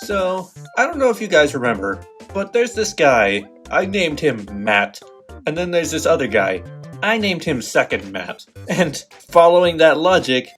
So, I don't know if you guys remember, but there's this guy, I named him Matt, and then there's this other guy, I named him Second Matt. And following that logic,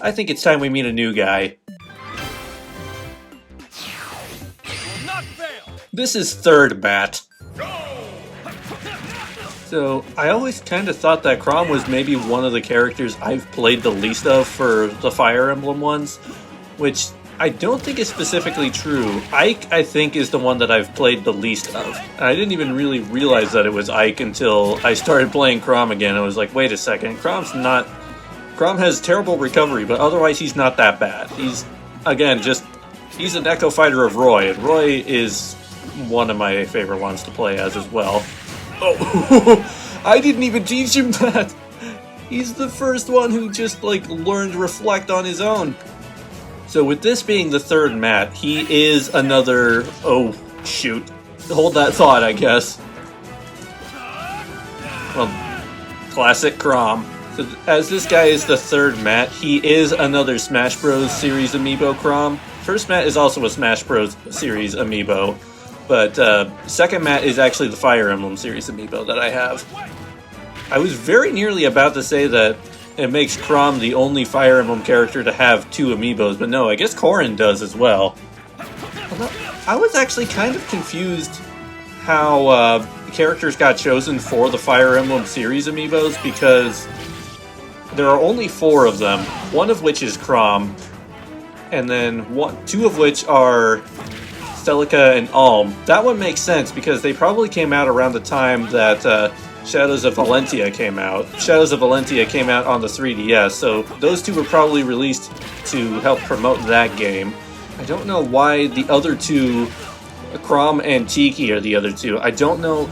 I think it's time we meet a new guy. This is Third Matt. So, I always kind of thought that Chrom was maybe one of the characters I've played the least of for the Fire Emblem ones, which I don't think is specifically true. Ike, I think, is the one that I've played the least of. And I didn't even really realize that it was Ike until I started playing Chrom again. I was like, wait a second, Chrom has terrible recovery, but otherwise he's not that bad. He's, again, he's an echo fighter of Roy, and Roy is one of my favorite ones to play as well. Oh, I didn't even teach him that! He's the first one who just, learned to reflect on his own. So with this being the third Matt, he is another... Oh, shoot. Hold that thought, I guess. Well, classic Chrom. So as this guy is the third Matt, he is another Smash Bros. Series Amiibo Chrom. First Matt is also a Smash Bros. Series Amiibo, but second Matt is actually the Fire Emblem Series Amiibo that I have. I was very nearly about to say that it makes Chrom the only Fire Emblem character to have two Amiibos, but no, I guess Chrom'd does as well. Although, I was actually kind of confused how characters got chosen for the Fire Emblem series Amiibos, because there are only 4 of them, one of which is Chrom, and then 2 of which are Celica and Alm. That one makes sense because they probably came out around the time that Shadows of Valentia came out. Shadows of Valentia came out on the 3DS, so those 2 were probably released to help promote that game. I don't know why the other 2, Chrom and Tiki are the other 2. I don't know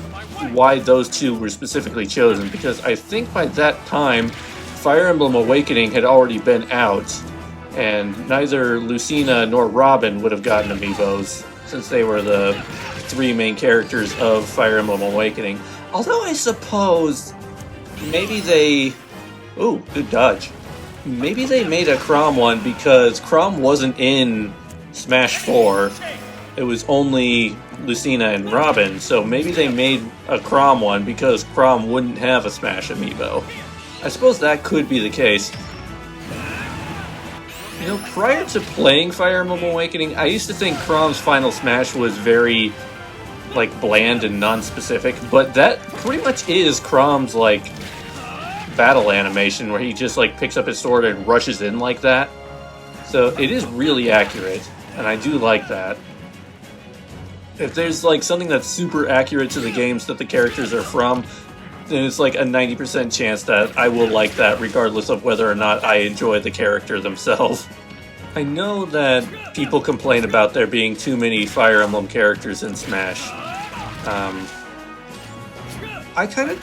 why those 2 were specifically chosen, because I think by that time, Fire Emblem Awakening had already been out, and neither Lucina nor Robin would have gotten Amiibos, since they were the 3 main characters of Fire Emblem Awakening. Although I suppose maybe they... Ooh, good dodge. Maybe they made a Chrom one because Chrom wasn't in Smash 4. It was only Lucina and Robin, so maybe they made a Chrom one because Chrom wouldn't have a Smash Amiibo. I suppose that could be the case. You know, prior to playing Fire Emblem Awakening, I used to think Chrom's Final Smash was very bland and non-specific, but that pretty much is Chrom's battle animation, where he just picks up his sword and rushes in like that. So it is really accurate, and I do like that. If there's something that's super accurate to the games that the characters are from, then it's a 90% chance that I will like that regardless of whether or not I enjoy the character themselves. I know that people complain about there being too many Fire Emblem characters in Smash. I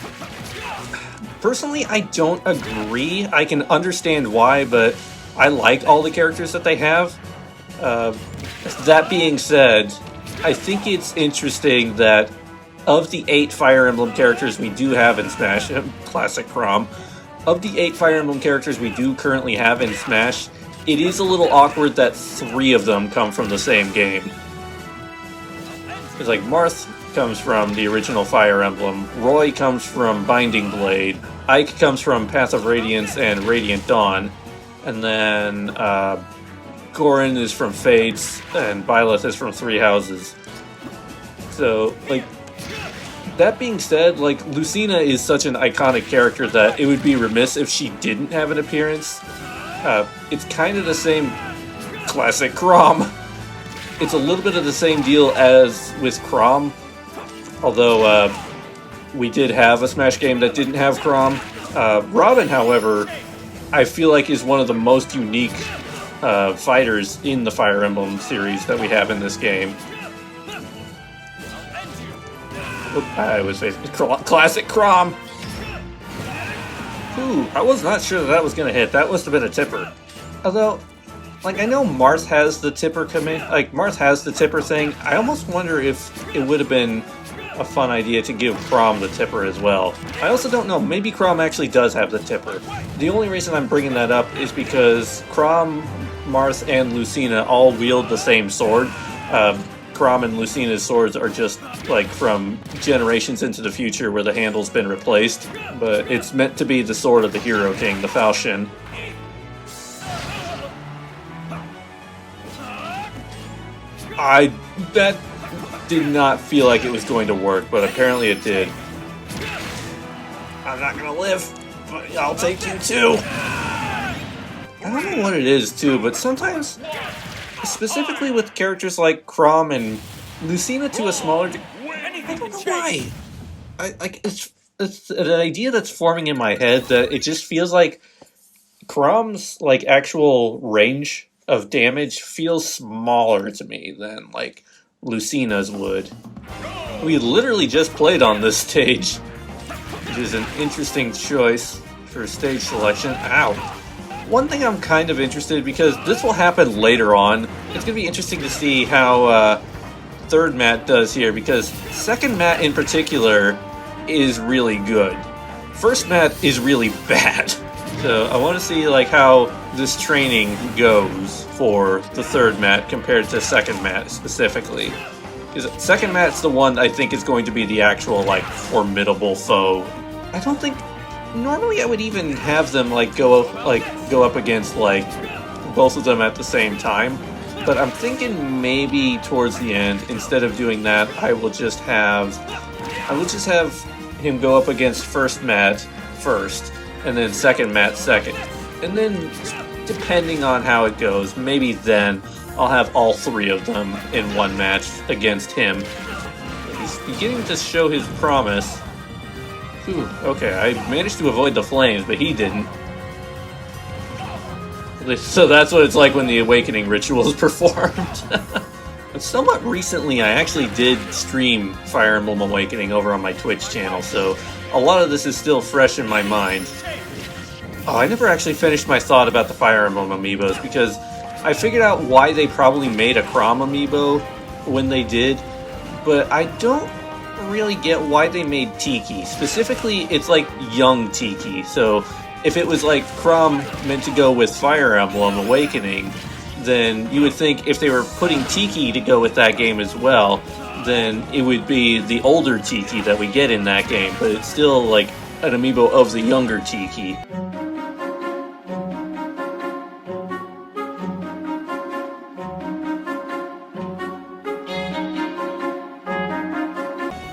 personally, I don't agree. I can understand why, but I like all the characters that they have. That being said, I think it's interesting that of the 8 Fire Emblem characters we do have in Smash, classic Chrom, of the 8 Fire Emblem characters we do currently have in Smash, it is a little awkward that 3 of them come from the same game. Because Marth comes from the original Fire Emblem, Roy comes from Binding Blade, Ike comes from Path of Radiance and Radiant Dawn, and then Gorin is from Fates, and Byleth is from Three Houses. So, that being said, Lucina is such an iconic character that it would be remiss if she didn't have an appearance. It's kind of the same classic Chrom. It's a little bit of the same deal as with Chrom, although we did have a Smash game that didn't have Chrom. Robin, however, I feel is one of the most unique fighters in the Fire Emblem series that we have in this game. I was facing classic Chrom. Ooh, I was not sure that was gonna hit. That must have been a tipper. Although, I know Marth has the tipper command. Marth has the tipper thing. I almost wonder if it would have been a fun idea to give Chrom the tipper as well. I also don't know, maybe Chrom actually does have the tipper. The only reason I'm bringing that up is because Chrom, Marth, and Lucina all wield the same sword. Chrom and Lucina's swords are just like from generations into the future where the handle's been replaced, but it's meant to be the sword of the Hero King, the Falchion. That did not feel like it was going to work, but apparently it did. I'm not gonna live, but I'll take you too. I don't know what it is too, but sometimes, specifically with characters like Chrom and Lucina to a smaller degree, I don't know why. It's an idea that's forming in my head that it just feels like Chrom's like actual range of damage feels smaller to me than like Lucina's would. We literally just played on this stage, which is an interesting choice for stage selection. Ow. One thing I'm kind of interested, because this will happen later on, it's going to be interesting to see how third Matt does here, because second Matt in particular is really good. First Matt is really bad. So I want to see like how this training goes for the third Matt compared to second Matt specifically. Because second Matt's the one I think is going to be the actual like formidable foe. I don't think normally I would even have them like go up against like both of them at the same time. But I'm thinking maybe towards the end, instead of doing that, I will just have him go up against first Matt first, and then second Matt second. And then, depending on how it goes, maybe then I'll have all three of them in one match against him. He's beginning to show his promise. Whew, okay, I managed to avoid the flames, but he didn't. So that's what it's like when the Awakening ritual is performed. But somewhat recently, I actually did stream Fire Emblem Awakening over on my Twitch channel, so a lot of this is still fresh in my mind. Oh, I never actually finished my thought about the Fire Emblem amiibos, because I figured out why they probably made a Chrom amiibo when they did, but I don't really get why they made Tiki. Specifically, it's like young Tiki, so if it was like Chrom meant to go with Fire Emblem Awakening, then you would think if they were putting Tiki to go with that game as well, then it would be the older Tiki that we get in that game, but it's still like an amiibo of the younger Tiki.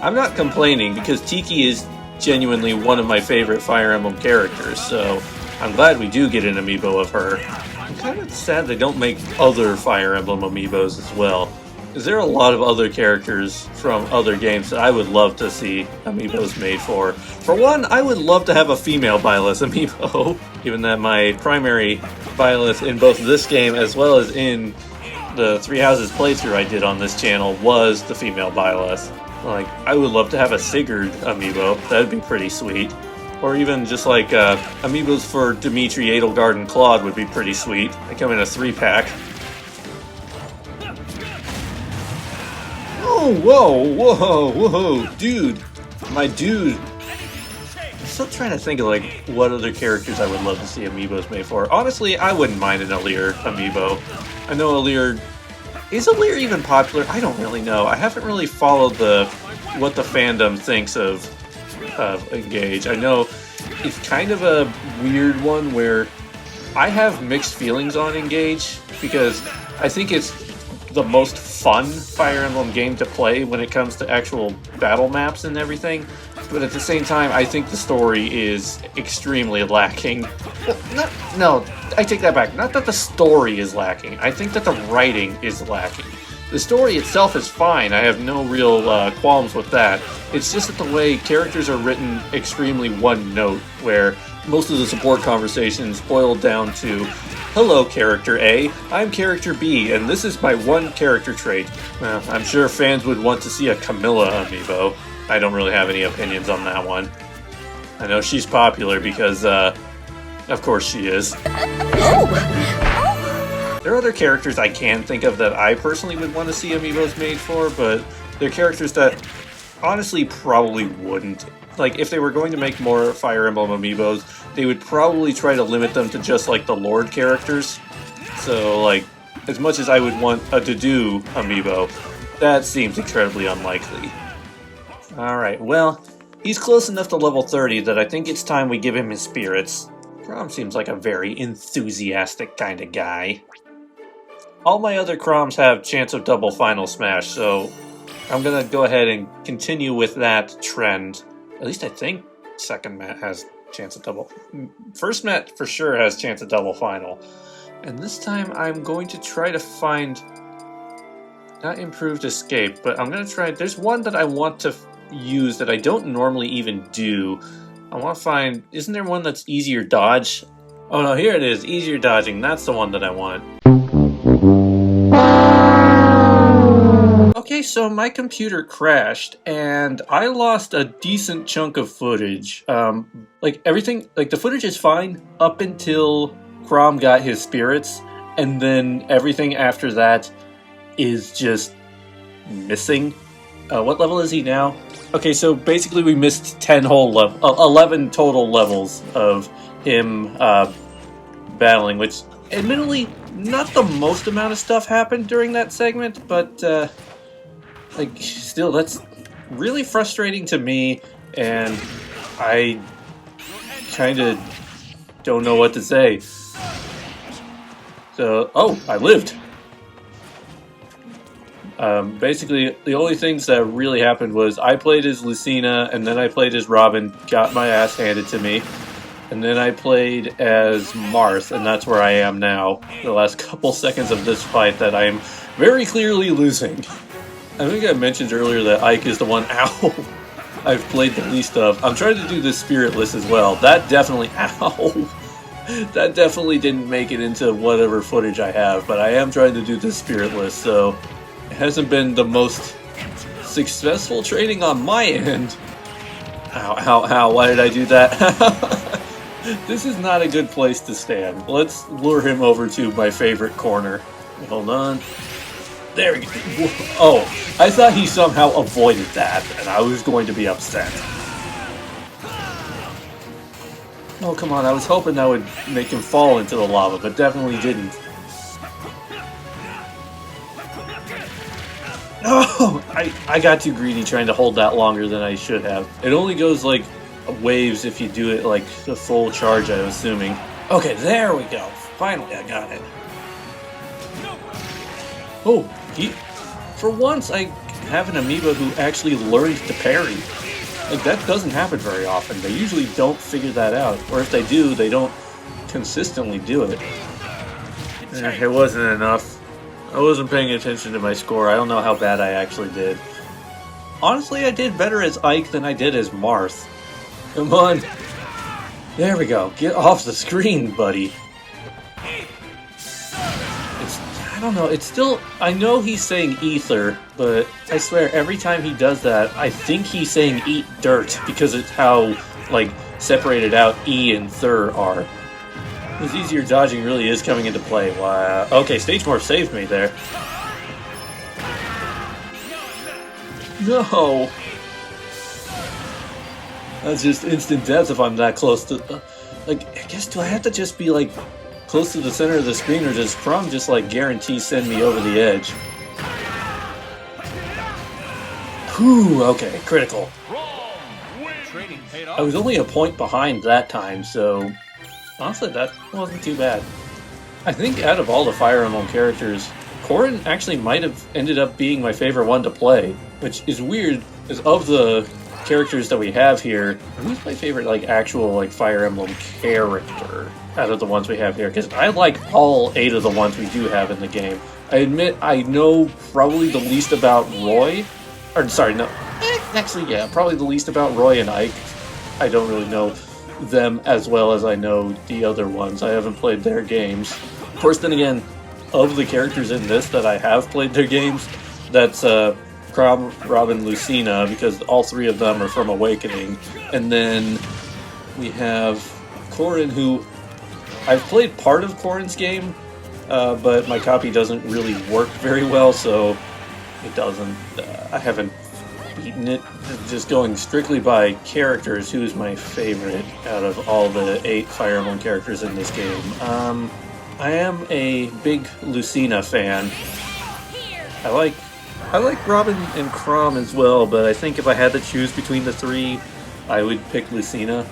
I'm not complaining, because Tiki is genuinely one of my favorite Fire Emblem characters, so I'm glad we do get an amiibo of her. I'm kind of sad they don't make other Fire Emblem amiibos as well. Is there a lot of other characters from other games that I would love to see amiibos made for? For one, I would love to have a female Byleth amiibo, given that my primary Byleth in both this game as well as in the Three Houses playthrough I did on this channel was the female Byleth. Like, I would love to have a Sigurd amiibo. That'd be pretty sweet. Or even just like amiibos for Dimitri, Edelgard, and Claude would be pretty sweet. They come in a 3-pack. Oh, whoa, dude. My dude. I'm still trying to think of like what other characters I would love to see amiibos made for. Honestly, I wouldn't mind an Alear amiibo. I know Alear... Is Alear even popular? I don't really know. I haven't really followed what the fandom thinks of Engage. I know it's kind of a weird one where I have mixed feelings on Engage, because I think it's the most fun Fire Emblem game to play when it comes to actual battle maps and everything, but at the same time I think the story is extremely lacking. No, I take that back. Not that the story is lacking, I think that the writing is lacking. The story itself is fine, I have no real qualms with that. It's just that the way characters are written extremely one-note, where most of the support conversations boil down to, "Hello, character A, I'm character B, and this is my one character trait." Well, I'm sure fans would want to see a Camilla amiibo. I don't really have any opinions on that one. I know she's popular because, of course she is. There are other characters I can think of that I personally would want to see amiibos made for, but they're characters that honestly probably wouldn't. Like, if they were going to make more Fire Emblem amiibos, they would probably try to limit them to just, like, the Lord characters. So, like, as much as I would want a Dedue amiibo, that seems incredibly unlikely. Alright, well, he's close enough to level 30 that I think it's time we give him his spirits. Chrom seems like a very enthusiastic kind of guy. All my other Chroms have chance of double final smash, so I'm gonna go ahead and continue with that trend. At least I think second Mat has chance of double. First Mat for sure has chance of double final. And this time I'm going to try to find, not improved escape, but I'm gonna try, there's one that I want to use that I don't normally even do. I want to find, isn't there one that's easier dodge? Oh no, here it is, easier dodging, that's the one that I want. Okay, so my computer crashed, and I lost a decent chunk of footage. Like, everything, like, the footage is fine up until Chrom got his spirits, and then everything after that is just missing. What level is he now? Okay, so basically we missed 11 total levels of him battling, which, admittedly, not the most amount of stuff happened during that segment, but, like, still, that's really frustrating to me, and I kind of don't know what to say. So, oh, I lived. Basically, the only things that really happened was I played as Lucina, and then I played as Robin, got my ass handed to me, and then I played as Marth, and that's where I am now. The last couple seconds of this fight that I am very clearly losing. I think I mentioned earlier that Ike is the one, ow, I've played the least of. I'm trying to do this spiritless as well. That definitely, ow, that definitely didn't make it into whatever footage I have, but I am trying to do this spiritless, so it hasn't been the most successful training on my end. Ow, why did I do that? This is not a good place to stand. Let's lure him over to my favorite corner. Hold on. There we go. Oh, I thought he somehow avoided that, and I was going to be upset. Oh, come on, I was hoping that would make him fall into the lava, but definitely didn't. Oh, I got too greedy trying to hold that longer than I should have. It only goes, like, waves if you do it, like, the full charge, I'm assuming. Okay, there we go. Finally, I got it. Oh, for once, I have an amiibo who actually learned to parry. Like, that doesn't happen very often. They usually don't figure that out. Or if they do, they don't consistently do it. It wasn't enough. I wasn't paying attention to my score. I don't know how bad I actually did. Honestly, I did better as Ike than I did as Marth. Come on. There we go. Get off the screen, buddy. I don't know, it's still, I know he's saying ether, but I swear every time he does that, I think he's saying eat dirt, because it's how, like, separated out E and Thur are. This easier dodging really is coming into play. Wow. Okay, Stage Morph saved me there. No! That's just instant death if I'm that close to, like, I guess, do I have to just be, like, close to the center of the screen, or does Chrom just, like, guarantee send me over the edge? Whew, okay, critical. I was only a point behind that time, so honestly, that wasn't too bad. I think out of all the Fire Emblem characters, Corrin actually might have ended up being my favorite one to play, which is weird, because of the characters that we have here, who's my favorite, like, actual, like, Fire Emblem character out of the ones we have here? Because I like all 8 of the ones we do have in the game. I admit I know probably the least about Roy, or sorry, no, actually, yeah, probably the least about Roy and Ike. I don't really know them as well as I know the other ones. I haven't played their games. Of course, then again, of the characters in this that I have played their games, that's Chrom, Robin, Lucina, because all 3 of them are from Awakening. And then we have Corrin, who I've played part of Corrin's game, but my copy doesn't really work very well, so it doesn't. I haven't beating it, just going strictly by characters, who's my favorite out of all the 8 Fire Emblem characters in this game? I am a big Lucina fan. I like Robin and Chrom as well, but I think if I had to choose between the 3, I would pick Lucina.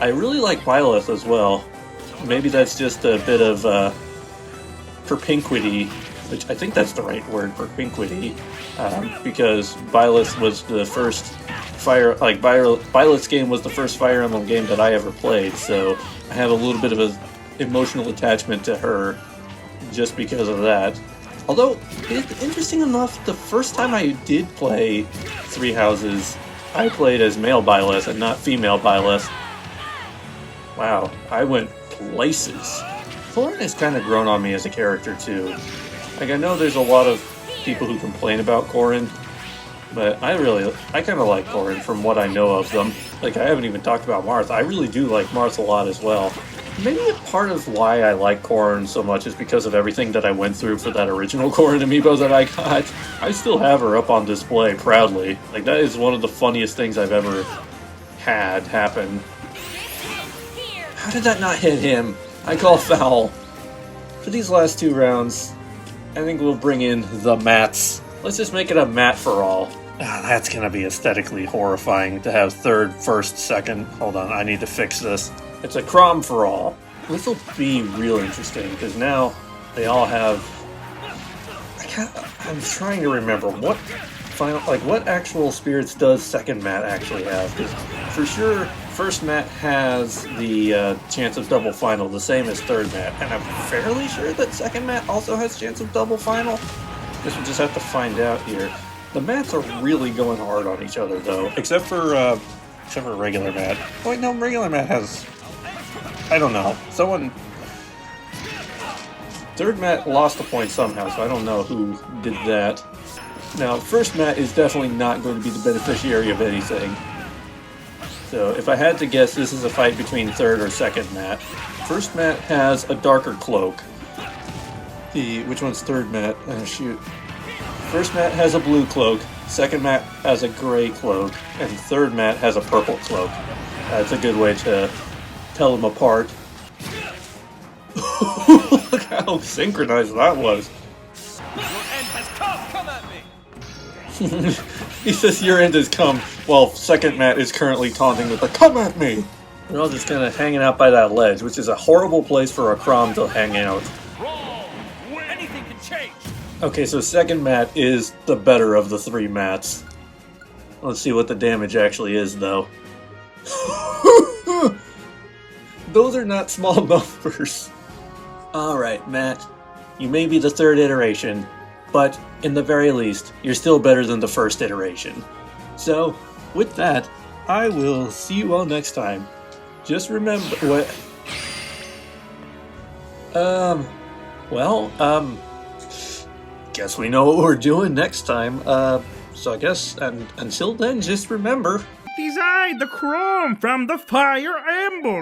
I really like Byleth as well. Maybe that's just a bit of propinquity, which I think that's the right word, propinquity, because Byleth was the first Byleth's game was the first Fire Emblem game that I ever played, so I have a little bit of an emotional attachment to her just because of that. Although, interesting enough, the first time I did play Three Houses, I played as male Byleth and not female Byleth. Wow, I went places. Corrin has kind of grown on me as a character, too. Like, I know there's a lot of people who complain about Corrin, but I kind of like Corrin from what I know of them. Like, I haven't even talked about Marth. I really do like Marth a lot as well. Maybe a part of why I like Corrin so much is because of everything that I went through for that original Corrin amiibo that I got. I still have her up on display proudly. Like, that is one of the funniest things I've ever had happen. How did that not hit him? I call foul. For these last 2 rounds, I think we'll bring in the mats. Let's just make it a mat for all. That's gonna be aesthetically horrifying to have third, first, second. Hold on, I need to fix this. It's a Chrom for all. This will be real interesting because now they all have. I'm trying to remember what actual spirits does second mat actually have? Because for sure, first mat has the chance of double final, the same as third mat, and I'm fairly sure that second mat also has chance of double final. Guess we'll just have to find out here. The mats are really going hard on each other though, except for regular mat. Oh wait, no, regular mat has. I don't know. Third mat lost a point somehow, so I don't know who did that. Now, first mat is definitely not going to be the beneficiary of anything. So, if I had to guess, this is a fight between third or second mat. First mat has a darker cloak. Which one's third mat? Oh, shoot. First mat has a blue cloak, second mat has a gray cloak, and third mat has a purple cloak. That's a good way to tell them apart. Look how synchronized that was. Your end has come at me! He says your end has come, while second mat is currently taunting with the "come at me!" They're all just kind of hanging out by that ledge, which is a horrible place for a Chrom to hang out. Wrong! Anything can change! Okay, so second mat is the better of the 3 mats. Let's see what the damage actually is, though. Those are not small numbers. Alright, Matt. You may be the 3rd iteration, but in the very least, you're still better than the 1st iteration. So, with that, I will see you all next time. Just remember what... guess we know what we're doing next time. So I guess, and until then, just remember... It is I, the Chrom from the Fire Emblem.